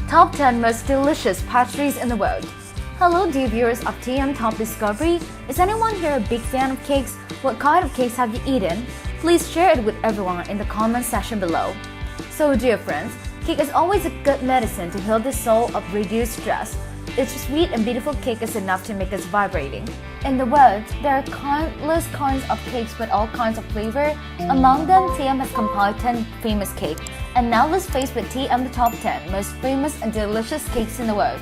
Top 10 Most Delicious Pastries in the World. Hello dear viewers of TM Top Discovery. Is anyone here a big fan of cakes? What kind of cakes have you eaten? Please share it with everyone in the comment section below. So dear friends, cake is always a good medicine to heal the soul of reduced stress. Its sweet and beautiful cake is enough to make us vibrating. In the world, there are countless kinds of cakes with all kinds of flavor. Among them, TM has compiled 10 famous cakes. And now let's face with TM the top 10 most famous and delicious cakes in the world.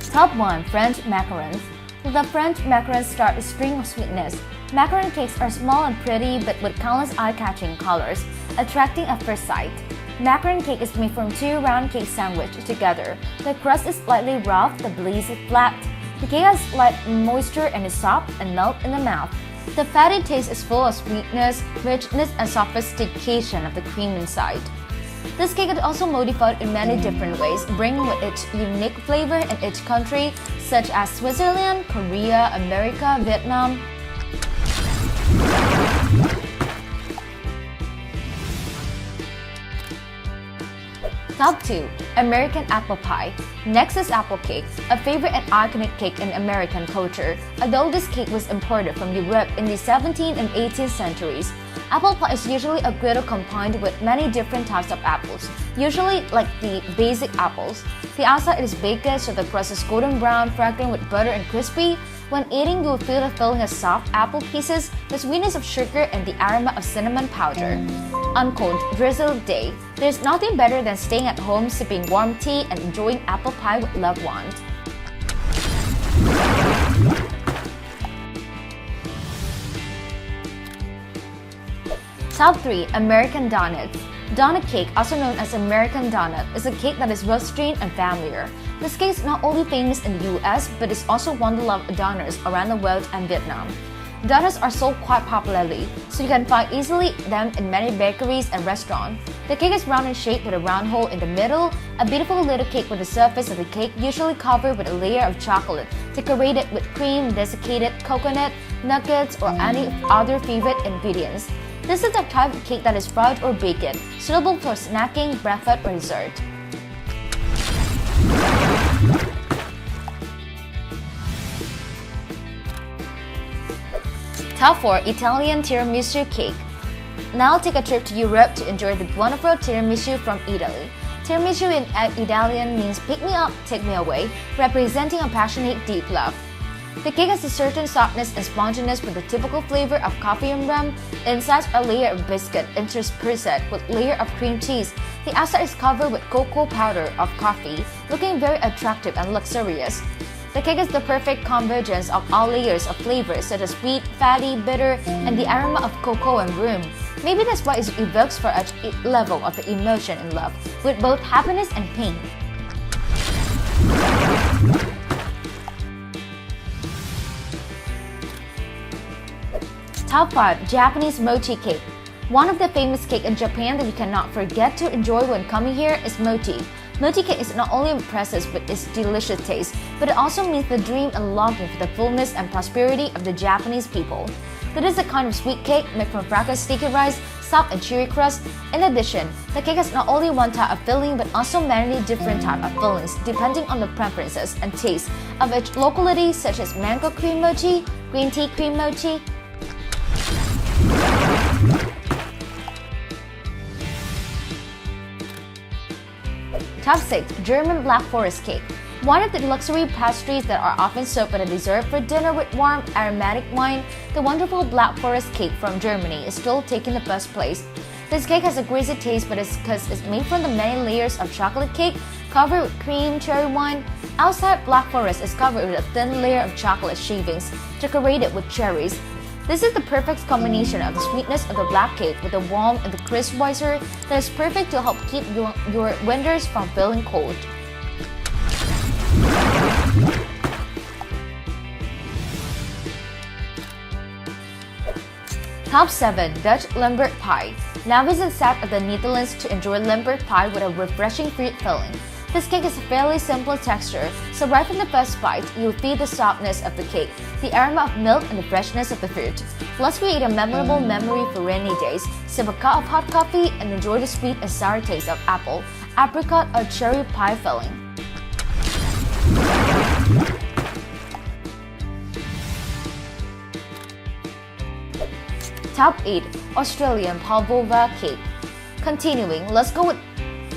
Top 1. French Macarons. The French macarons start a string of sweetness. Macaron cakes are small and pretty but with countless eye-catching colors, attracting at first sight. Macaron cake is made from two round cakes sandwiched together. The crust is slightly rough, the base is flat. The cake has light moisture and is soft and melt in the mouth. The fatty taste is full of sweetness, richness, and sophistication of the cream inside. This cake is also modified in many different ways, bringing with its unique flavor in each country, such as Switzerland, Korea, America, Vietnam. Top 2. American Apple Pie. Next is apple cake, a favorite and iconic cake in American culture. Although this cake was imported from Europe in the 17th and 18th centuries, apple pie is usually a griddle combined with many different types of apples, usually like the basic apples. The outside is baked so the crust is golden brown, fragrant with butter and crispy. When eating, you will feel the filling of soft apple pieces, the sweetness of sugar, and the aroma of cinnamon powder. On cold, drizzled day, there's nothing better than staying at home, sipping warm tea, and enjoying apple pie with loved ones. Top 3. American Donuts. Donut cake, also known as American donut, is a cake that is well-strained and familiar. This cake is not only famous in the US, but is also won the love of donors around the world and Vietnam. Donuts are sold quite popularly, so you can find easily them in many bakeries and restaurants. The cake is round in shape with a round hole in the middle, a beautiful little cake with the surface of the cake usually covered with a layer of chocolate, decorated with cream, desiccated coconut, nuggets, or any other favorite ingredients. This is the type of cake that is fried or baked, suitable for snacking, breakfast, or dessert. Top 4. Italian Tiramisu Cake. Now take a trip to Europe to enjoy the wonderful tiramisu from Italy. Tiramisu in Italian means pick me up, take me away, representing a passionate, deep love. The cake has a certain softness and sponginess with the typical flavor of coffee and rum. Inside a layer of biscuit interspersed with layer of cream cheese. The outside is covered with cocoa powder of coffee, looking very attractive and luxurious. The cake is the perfect convergence of all layers of flavors such as sweet, fatty, bitter, and the aroma of cocoa and room. Maybe that's why it evokes for each level of the emotion and love, with both happiness and pain. Top 5. Japanese Mochi Cake. One of the famous cakes in Japan that you cannot forget to enjoy when coming here is mochi. Mochi cake is not only impressive with its delicious taste, but it also means the dream and longing for the fullness and prosperity of the Japanese people. That is a kind of sweet cake made from fragrant sticky rice, soft and chewy crust. In addition, the cake has not only one type of filling but also many different types of fillings depending on the preferences and taste of each locality, such as mango cream mochi, green tea cream mochi. Top 6. German Black Forest Cake. One of the luxury pastries that are often served at a dessert for dinner with warm, aromatic wine, the wonderful Black Forest Cake from Germany is still taking the first place. This cake has a greasy taste but it's because it's made from the many layers of chocolate cake covered with cream, cherry wine. Outside, Black Forest is covered with a thin layer of chocolate shavings, decorated with cherries. This is the perfect combination of the sweetness of the black cake with the warmth and the crisp moisture that is perfect to help keep your winters from feeling cold. Top 7. Dutch Limburg Pie. Now visit south of the Netherlands to enjoy Limburg pie with a refreshing fruit filling. This cake is a fairly simple texture, so right from the first bite, you'll feel the softness of the cake, the aroma of milk, and the freshness of the fruit. Let's create a memorable memory for rainy days. Sip a cup of hot coffee and enjoy the sweet and sour taste of apple, apricot, or cherry pie filling. Top 8. Australian Pavlova Cake. Continuing, let's go with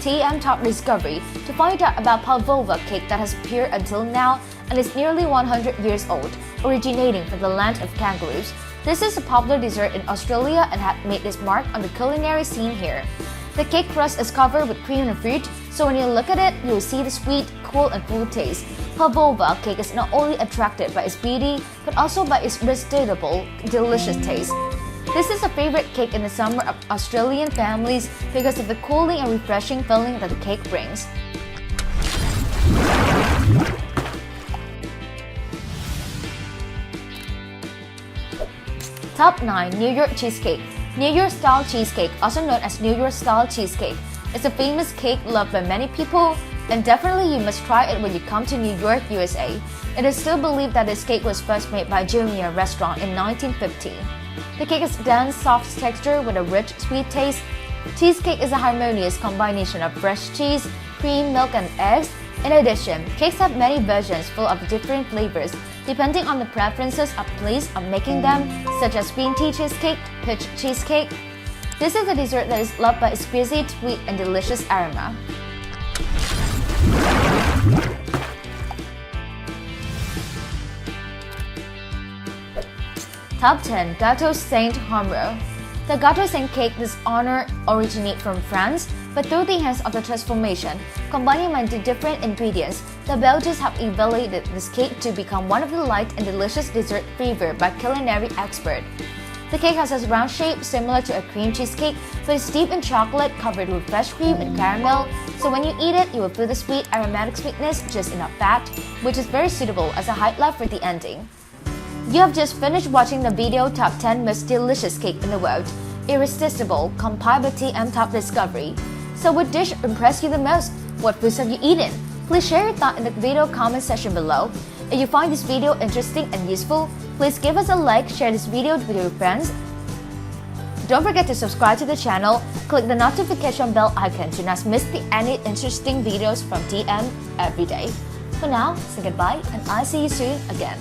TM Top Discovery to find out about Pavlova cake that has appeared until now and is nearly 100 years old, originating from the land of kangaroos. This is a popular dessert in Australia and has made its mark on the culinary scene here. The cake crust is covered with cream and fruit, so when you look at it, you'll see the sweet, cool, and full taste. Pavlova cake is not only attracted by its beauty, but also by its irresistible, delicious taste. This is a favorite cake in the summer of Australian families because of the cooling and refreshing feeling that the cake brings. Top 9. New York Cheesecake. New York style cheesecake, also known as New York style cheesecake, is a famous cake loved by many people, and definitely you must try it when you come to New York, USA. It is still believed that this cake was first made by Junior Restaurant in 1915. The cake is dense, soft texture with a rich, sweet taste. Cheesecake is a harmonious combination of fresh cheese, cream, milk, and eggs. In addition, cakes have many versions full of different flavors, depending on the preferences of place of making them, such as green tea cheesecake, peach cheesecake. This is a dessert that is loved by its exquisite, sweet, and delicious aroma. Top 10. Gâteau Saint-Honoré. The Gâteau Saint cake this honor originates from France, but through the hands of the transformation, combining many different ingredients, the Belgians have elevated this cake to become one of the light and delicious dessert favored by culinary experts. The cake has a round shape similar to a cream cheesecake, but is deep in chocolate covered with fresh cream and caramel, so when you eat it, you will feel the sweet aromatic sweetness just enough fat, which is very suitable as a highlight for the ending. You have just finished watching the video Top 10 Most Delicious Cake in the World, Irresistible, compiled by TM Top Discovery. So what dish impressed you the most? What foods have you eaten? Please share your thought in the video comment section below. If you find this video interesting and useful, please give us a like, share this video with your friends. Don't forget to subscribe to the channel, click the notification bell icon to not miss any interesting videos from TM every day. For now, say goodbye and I'll see you soon again.